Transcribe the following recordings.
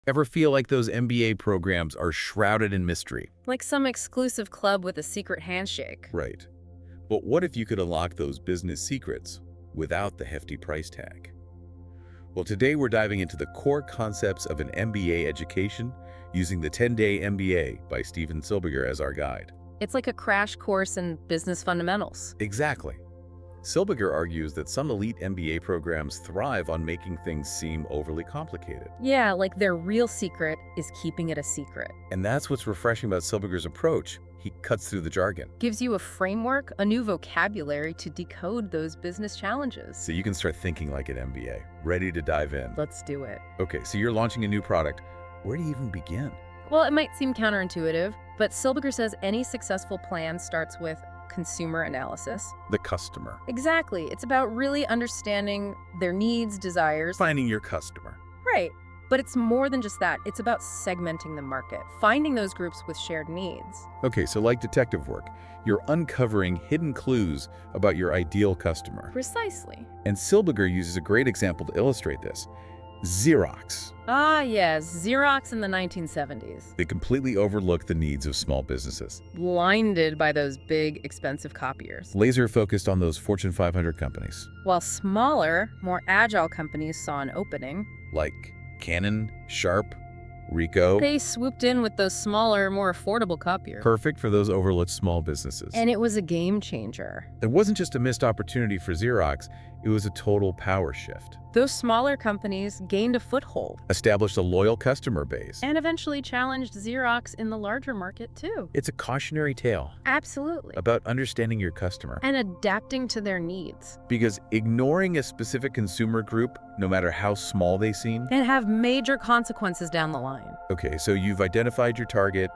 Ever feel like those MBA programs are shrouded in mystery? Like some exclusive club with a secret handshake. Right. But what if you could unlock those business secrets without the hefty price tag? Well, today we're diving into the core concepts of an MBA education using the 10-Day MBA by Silbiger as our guide. It's like a crash course in business fundamentals. Exactly. Silbiger argues that some elite MBA programs thrive on making things seem overly complicated. Yeah, like their real secret is keeping it a secret. And that's what's refreshing about Silbiger's approach. He cuts through the jargon. Gives you a framework, a new vocabulary to decode those business challenges. So you can start thinking like an MBA, ready to dive in. Let's do it. Okay, so you're launching a new product. Where do you even begin? Well, it might seem counterintuitive, but Silbiger says any successful plan starts with consumer analysis. The customer. Exactly. It's about really understanding their needs, desires. Finding your customer. Right. But it's more than just that. It's about segmenting the market, finding those groups with shared needs. Okay, so like detective work, you're uncovering hidden clues about your ideal customer. Precisely. And Silbiger uses a great example to illustrate this. Xerox. Ah, yes, Xerox in the 1970s. They completely overlooked the needs of small businesses. Blinded by those big, expensive copiers. Laser focused on those Fortune 500 companies. While smaller, more agile companies saw an opening. Like Canon, Sharp, Ricoh. They swooped in with those smaller, more affordable copiers. Perfect for those overlooked small businesses. And it was a game changer. It wasn't just a missed opportunity for Xerox, it was a total power shift. Those smaller companies gained a foothold. Established a loyal customer base. And eventually challenged Xerox in the larger market, too. It's a cautionary tale. Absolutely. About understanding your customer. And adapting to their needs. Because ignoring a specific consumer group, no matter how small they seem, can have major consequences down the line. Okay, so you've identified your target.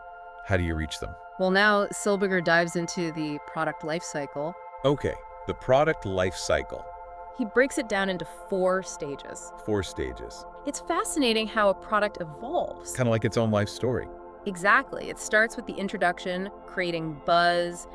How do you reach them? Well, now Silbiger dives into the product life cycle. Okay, the product life cycle. He breaks it down into 4 stages. 4 stages. It's fascinating how a product evolves. Kind of like its own life story. Exactly. It starts with the introduction, creating buzz,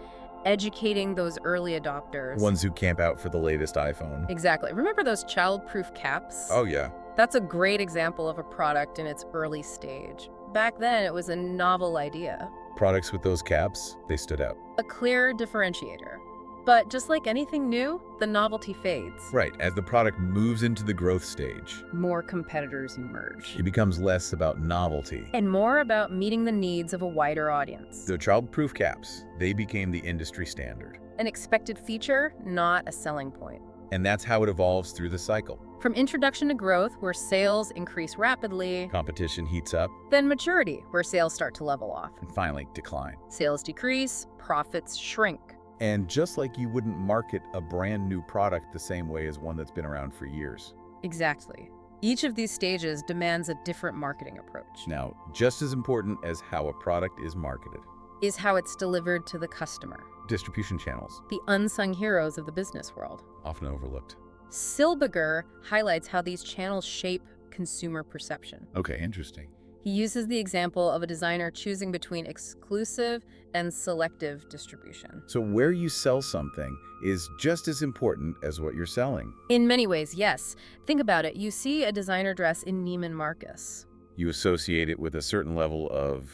educating those early adopters. Ones who camp out for the latest iPhone. Exactly. Remember those child-proof caps? Oh, yeah. That's a great example of a product in its early stage. Back then, it was a novel idea. Products with those caps, they stood out. A clear differentiator. But just like anything new, the novelty fades. Right, as the product moves into the growth stage. More competitors emerge. It becomes less about novelty. And more about meeting the needs of a wider audience. The child-proof caps, they became the industry standard. An expected feature, not a selling point. And that's how it evolves through the cycle. From introduction to growth, where sales increase rapidly. Competition heats up. Then maturity, where sales start to level off. And finally, decline. Sales decrease, profits shrink. And just like you wouldn't market a brand new product the same way as one that's been around for years. Exactly. Each of these stages demands a different marketing approach. Now, just as important as how a product is marketed is how it's delivered to the customer. Distribution channels. The unsung heroes of the business world. Often overlooked. Silbiger highlights how these channels shape consumer perception. Okay, interesting. He uses the example of a designer choosing between exclusive and selective distribution. So where you sell something is just as important as what you're selling. In many ways, yes. Think about it. You see a designer dress in Neiman Marcus. You associate it with a certain level of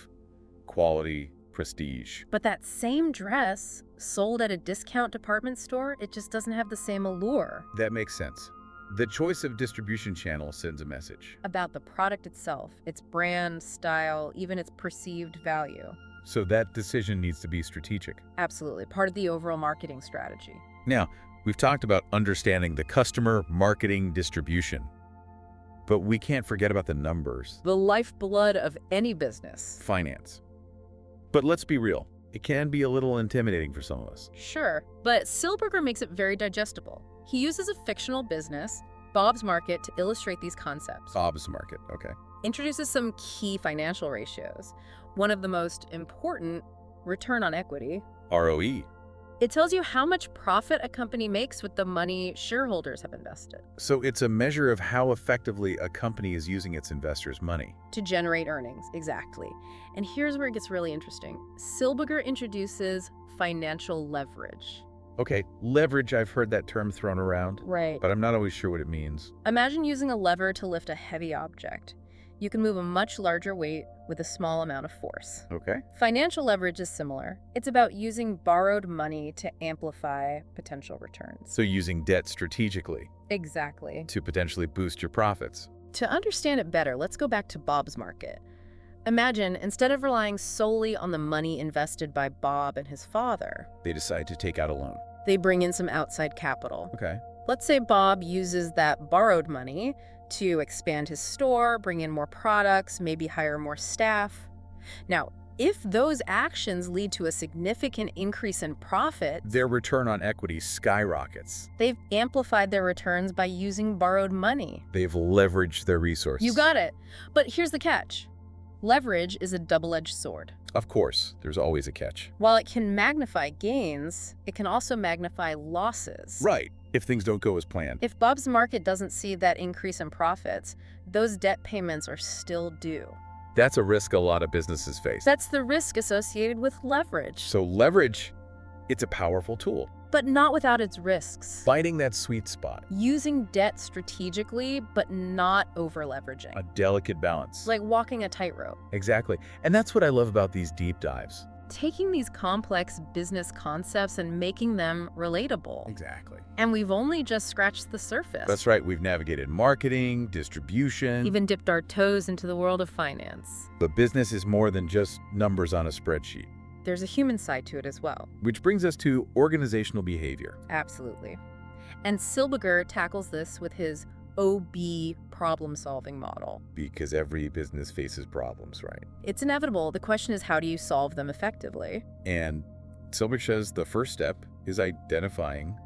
quality, prestige. But that same dress sold at a discount department store, it just doesn't have the same allure. That makes sense. The choice of distribution channel sends a message. About the product itself, its brand, style, even its perceived value. So that decision needs to be strategic. Absolutely, part of the overall marketing strategy. Now, we've talked about understanding the customer, marketing, distribution. But we can't forget about the numbers. The lifeblood of any business. Finance. But let's be real. It can be a little intimidating for some of us. Sure, but Silbiger makes it very digestible. He uses a fictional business, Bob's Market, to illustrate these concepts. Bob's Market, okay. Introduces some key financial ratios. One of the most important, return on equity. ROE. It tells you how much profit a company makes with the money shareholders have invested. So it's a measure of how effectively a company is using its investors' money. To generate earnings, exactly. And here's where it gets really interesting. Silbiger introduces financial leverage. Okay, leverage, I've heard that term thrown around. Right. But I'm not always sure what it means. Imagine using a lever to lift a heavy object. You can move a much larger weight with a small amount of force. Okay. Financial leverage is similar. It's about using borrowed money to amplify potential returns. So using debt strategically Exactly. to potentially boost your profits. To understand it better, let's go back to Bob's market. Imagine, instead of relying solely on the money invested by Bob and his father, They decide to take out a loan. they bring in some outside capital. Okay. Let's say Bob uses that borrowed money to expand his store, bring in more products, maybe hire more staff. Now, if those actions lead to a significant increase in profit, Their return on equity skyrockets. they've amplified their returns by using borrowed money. They've leveraged their resources. You got it. But here's the catch. Leverage is a double-edged sword. Of course, there's always a catch. While it can magnify gains, it can also magnify losses. Right, if things don't go as planned. If Bob's market doesn't see that increase in profits, those debt payments are still due. That's a risk a lot of businesses face. That's the risk associated with leverage, So leverage, it's a powerful tool. but not without its risks. Finding that sweet spot, Using debt strategically, but not over-leveraging. a delicate balance. Like walking a tightrope. Exactly. And that's what I love about these deep dives. Taking these complex business concepts and making them relatable. Exactly. And we've only just scratched the surface. That's right. We've navigated marketing, distribution. Even dipped our toes into the world of finance. But business is more than just numbers on a spreadsheet. There's a human side to it as well. Which brings us to organizational behavior. Absolutely. And Silbiger tackles this with his OB problem-solving model. Because every business faces problems, right? It's inevitable. The question is, how do you solve them effectively? And Silbiger says the first step is identifying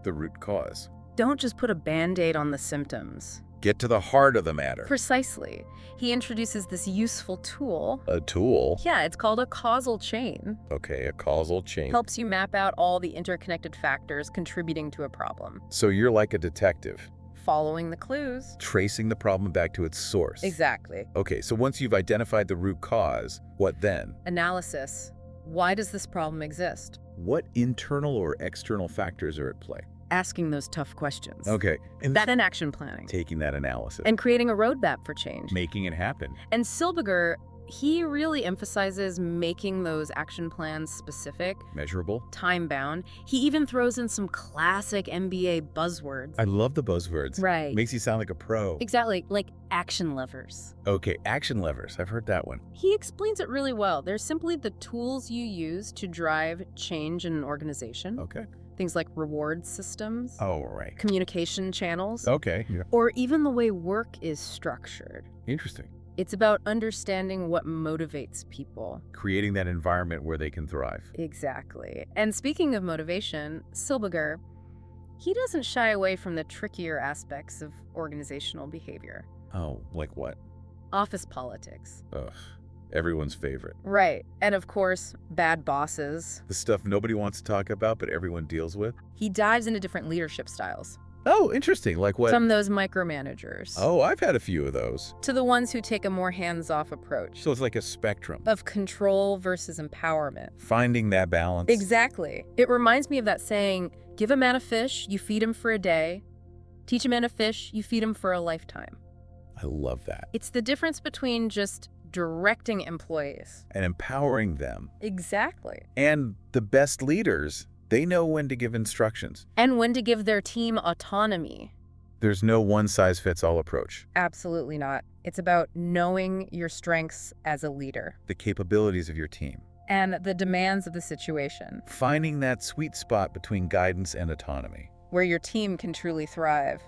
the root cause. Don't just put a Band-Aid on the symptoms. Get to the heart of the matter. Precisely. He introduces this useful tool. A tool? Yeah, it's called a causal chain. Okay, a causal chain. Helps you map out all the interconnected factors contributing to a problem. So you're like a detective, Following the clues. tracing the problem back to its source. Exactly. Okay, so once you've identified the root cause, what then? Analysis. Why does this problem exist? What internal or external factors are at play? Asking those tough questions. Okay, and Then action planning. taking that analysis, And creating a roadmap for change. making it happen. And Silbiger, he really emphasizes making those action plans specific, Measurable. time-bound. He even throws in some classic MBA buzzwords. I love the buzzwords. Right. Makes you sound like a pro. Exactly, like action levers. Okay, action levers. I've heard that one. He explains it really well. They're simply the tools you use to drive change in an organization. Okay. Things like reward systems, Oh, right. communication channels, Okay. Yeah. or even the way work is structured. Interesting. It's about understanding what motivates people. Creating that environment where they can thrive. Exactly. And speaking of motivation, Silbiger, he doesn't shy away from the trickier aspects of organizational behavior. Oh, like what? Office politics. Ugh. Everyone's favorite. Right. And of course, bad bosses. The stuff nobody wants to talk about, but everyone deals with. He dives into different leadership styles. Oh, interesting. Like what? From those micromanagers. Oh, I've had a few of those. To the ones who take a more hands-off approach. So it's like a spectrum. Of control versus empowerment. Finding that balance. Exactly. It reminds me of that saying, give a man a fish, you feed him for a day. Teach a man a fish, you feed him for a lifetime. I love that. It's the difference between just directing employees. And empowering them. Exactly. And the best leaders, they know when to give instructions. And when to give their team autonomy. There's no one-size-fits-all approach. Absolutely not. It's about knowing your strengths as a leader The capabilities of your team. and the demands of the situation, Finding that sweet spot between guidance and autonomy. where your team can truly thrive.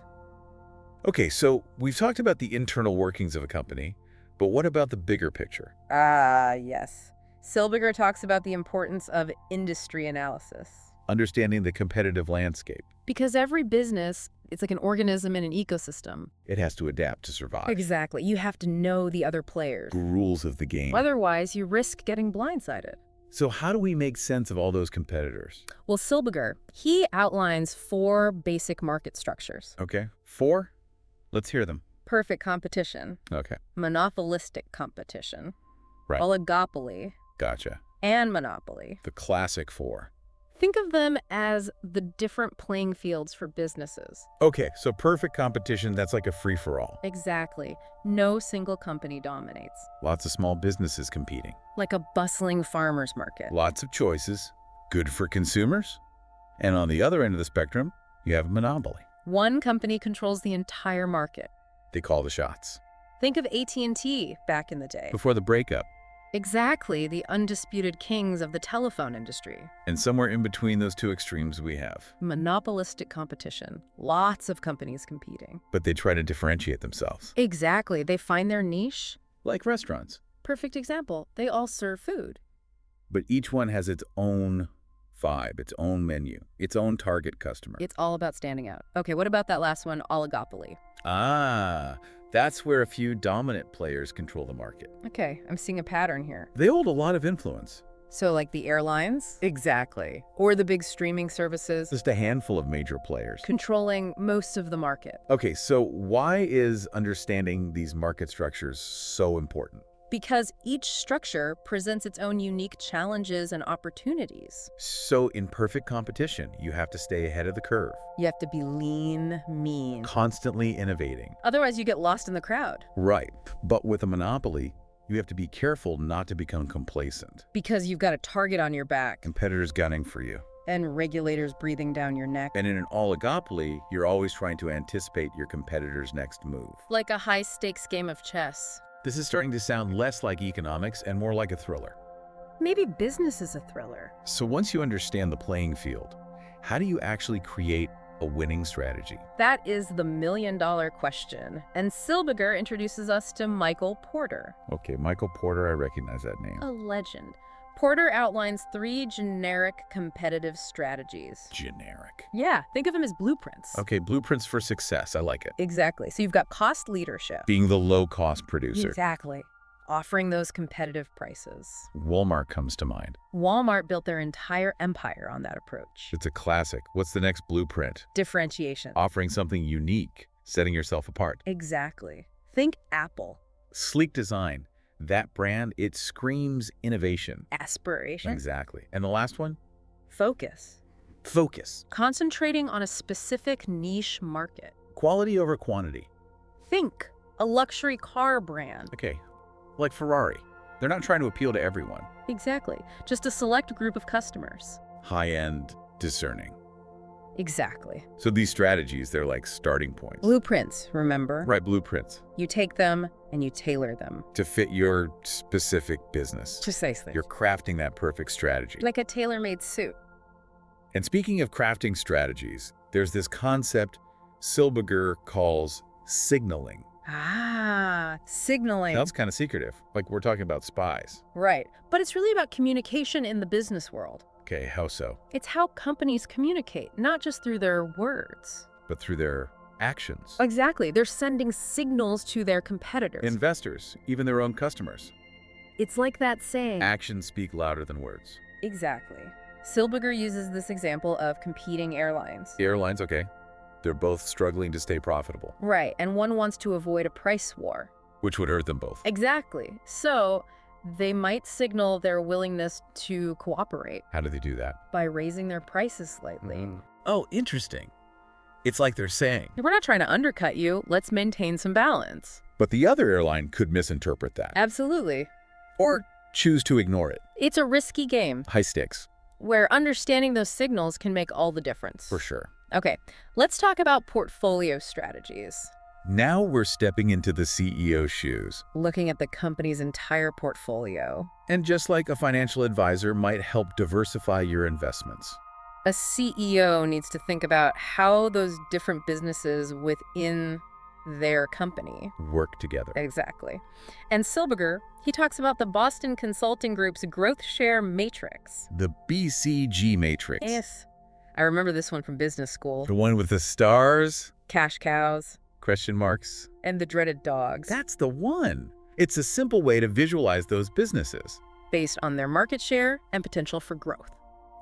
Okay, so we've talked about the internal workings of a company, but what about the bigger picture? Ah, yes. Silbiger talks about the importance of industry analysis. Understanding the competitive landscape. Because every business, it's like an organism in an ecosystem. It has to adapt to survive. Exactly. You have to know the other players. The rules of the game. Otherwise, you risk getting blindsided. So how do we make sense of all those competitors? Well, Silbiger, he outlines 4 basic market structures. Okay, 4? Let's hear them. Perfect competition, Okay, monopolistic competition, right. oligopoly, Gotcha. and monopoly. The classic 4. Think of them as the different playing fields for businesses. Okay, so perfect competition, that's like a free-for-all. Exactly. No single company dominates. Lots of small businesses competing. Like a bustling farmer's market. Lots of choices. Good for consumers. And on the other end of the spectrum, you have a monopoly. One company controls the entire market. They call the shots. Think of AT&T back in the day. Before the breakup. Exactly, the undisputed kings of the telephone industry. And somewhere in between those two extremes we have. Monopolistic competition. Lots of companies competing. But they try to differentiate themselves. Exactly, they find their niche. Like restaurants. Perfect example, they all serve food. But each one has its own vibe, its own menu, its own target customer. It's all about standing out. Okay, what about that last one, oligopoly? Ah, that's where a few dominant players control the market. Okay, I'm seeing a pattern here. They hold a lot of influence. So like the airlines? Exactly. Or the big streaming services? Just a handful of major players. Controlling most of the market. Okay, so why is understanding these market structures so important? Because each structure presents its own unique challenges and opportunities. So in perfect competition, you have to stay ahead of the curve. You have to be lean, mean. Constantly innovating. Otherwise, you get lost in the crowd. Right. But with a monopoly, you have to be careful not to become complacent. Because you've got a target on your back. Competitors gunning for you. And regulators breathing down your neck. And in an oligopoly, you're always trying to anticipate your competitor's next move. Like a high-stakes game of chess. This is starting to sound less like economics and more like a thriller. Maybe business is a thriller. So once you understand the playing field, how do you actually create a winning strategy? That is the million-dollar question. And Silbiger introduces us to Michael Porter. Okay, Michael Porter, I recognize that name. A legend. Porter outlines 3 generic competitive strategies. Generic. Yeah, think of them as blueprints. Okay, blueprints for success. I like it. Exactly. So you've got cost leadership. Being the low-cost producer. Exactly. Offering those competitive prices. Walmart comes to mind. Walmart built their entire empire on that approach. It's a classic. What's the next blueprint? Differentiation. Offering something unique, setting yourself apart. Exactly. Think Apple. Sleek design. That brand, it screams innovation. Aspiration. Exactly. And the last one? Focus. Focus. Concentrating on a specific niche market. Quality over quantity. Think a luxury car brand. Okay, like Ferrari. They're not trying to appeal to everyone. Exactly. Just a select group of customers. High-end, discerning. Exactly. So these strategies, they're like starting points. Blueprints, remember? Right, blueprints. You take them and you tailor them. To fit your specific business. Precisely. You're crafting that perfect strategy. Like a tailor-made suit. And speaking of crafting strategies, there's this concept Silbiger calls signaling. Ah, signaling. That's kind of secretive, like we're talking about spies. Right. But it's really about communication in the business world. Okay, how so? It's how companies communicate, not just through their words. But through their actions. Exactly. They're sending signals to their competitors. Investors, even their own customers. It's like that saying. Actions speak louder than words. Exactly. Silbiger uses this example of competing airlines. The airlines, okay. They're both struggling to stay profitable. Right, and one wants to avoid a price war. Which would hurt them both. Exactly. So they might signal their willingness to cooperate. How do they do that? By raising their prices slightly. Oh, interesting. It's like they're saying. We're not trying to undercut you. Let's maintain some balance. But the other airline could misinterpret that. Absolutely. Or choose to ignore it. It's a risky game. High stakes. Where understanding those signals can make all the difference. For sure. Okay, let's talk about portfolio strategies. Now we're stepping into the CEO's shoes. Looking at the company's entire portfolio. And just like a financial advisor might help diversify your investments. A CEO needs to think about how those different businesses within their company work together. Exactly. And Silbiger, he talks about the Boston Consulting Group's growth share matrix. The BCG matrix. Yes. I remember this one from business school. The one with the stars? Cash cows. Question marks. And the dreaded dogs. That's the one. It's a simple way to visualize those businesses. Based on their market share and potential for growth.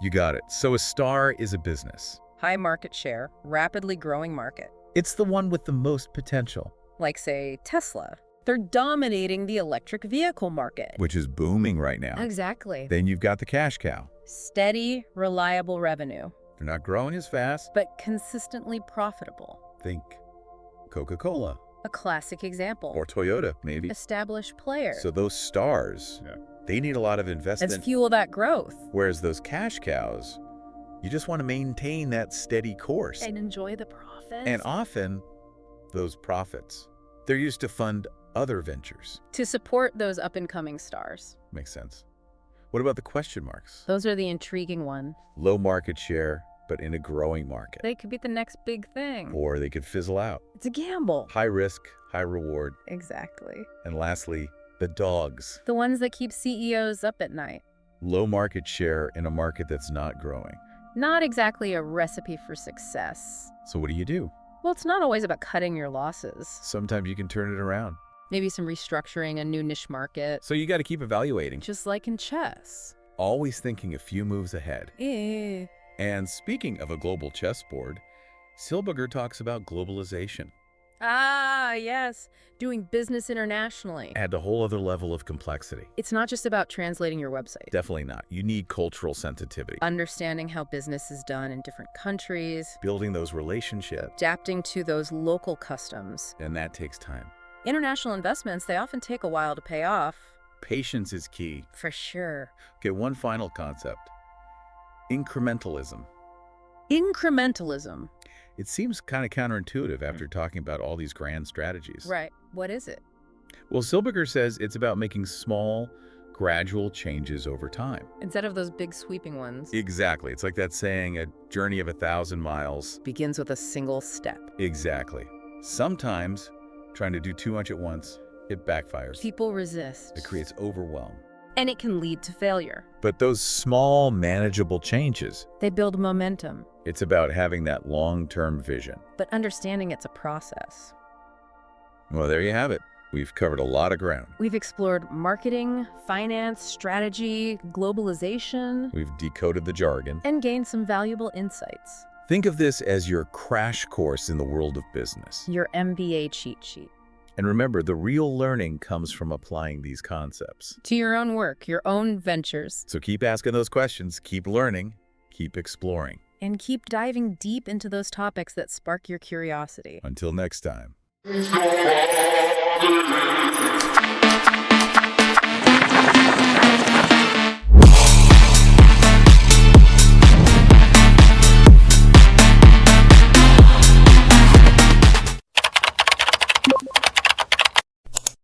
You got it. So a star is a business. High market share, rapidly growing market. It's the one with the most potential. Like, say, Tesla. They're dominating the electric vehicle market. Which is booming right now. Exactly. Then you've got the cash cow. Steady, reliable revenue, They're not growing as fast. but consistently profitable. Think Coca-Cola A classic example. or Toyota, maybe. Established player. So those stars, they need a lot of Let's investment. fuel that growth. Whereas those cash cows, you just want to maintain that steady course. And enjoy the profits. And often, those profits, they're used to fund other ventures. to support those up-and-coming stars. Makes sense. What about the question marks? Those are the intriguing ones. Low market share, but in a growing market. They could be the next big thing. Or they could fizzle out. It's a gamble. High risk, high reward. Exactly. And lastly, the dogs. The ones that keep CEOs up at night. Low market share in a market that's not growing. Not exactly a recipe for success. So what do? Well, it's not always about cutting your losses. Sometimes you can turn it around. Maybe some restructuring, a new niche market. So you got to keep evaluating. Just like in chess. Always thinking a few moves ahead. Eh. And speaking of a global chessboard, Silbiger talks about globalization. Ah, yes. Doing business internationally. Add a whole other level of complexity. It's not just about translating your website. Definitely not. You need cultural sensitivity. Understanding how business is done in different countries. Building those relationships. Adapting to those local customs. And that takes time. International investments, they often take a while to pay off. Patience is key. For sure. Okay, one final concept. Incrementalism. Incrementalism. It seems kind of counterintuitive after talking about all these grand strategies. Right. What is it? Well, Silbiger says it's about making small, gradual changes over time. Instead of those big sweeping ones. Exactly. It's like that saying, a journey of 1,000 miles. Begins with a single step. Exactly. Sometimes, trying to do too much at once, it backfires. People resist. It creates overwhelm. And it can lead to failure. But those small, manageable changes, They build momentum, it's about having that long-term vision. but understanding it's a process. Well, there you have it. We've covered a lot of ground. We've explored marketing, finance, strategy, globalization, We've decoded the jargon. and gained some valuable insights. Think of this as your crash course in the world of business. Your MBA cheat sheet. And remember, the real learning comes from applying these concepts. To your own work, your own ventures, So keep asking those questions, keep learning, keep exploring. and keep diving deep into those topics that spark your curiosity. Until next time. It's no holiday.